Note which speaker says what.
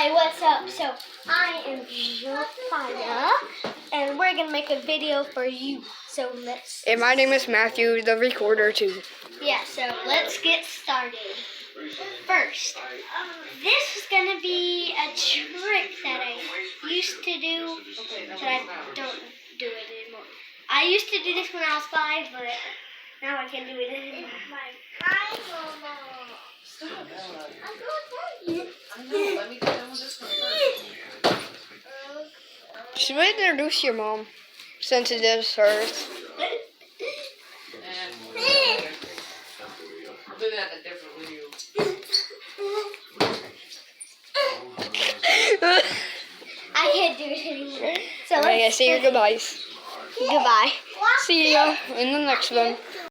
Speaker 1: Hi, what's up? So, I am Josiah, and we're going to make a video for you. So, let's...
Speaker 2: And my name is Matthew, the recorder, too.
Speaker 1: Yeah, so let's get started. First, this is going to be a trick that I used to do, that I don't do it anymore. I used to do this when I was 5, but now I can't do it anymore.
Speaker 3: Let me get done with this one first.
Speaker 2: Should we introduce your mom, since it is hers?
Speaker 3: I'll do that in a different video.
Speaker 1: I can't do it anymore. So
Speaker 2: Okay, say your goodbyes.
Speaker 1: goodbye.
Speaker 2: See ya in the next one.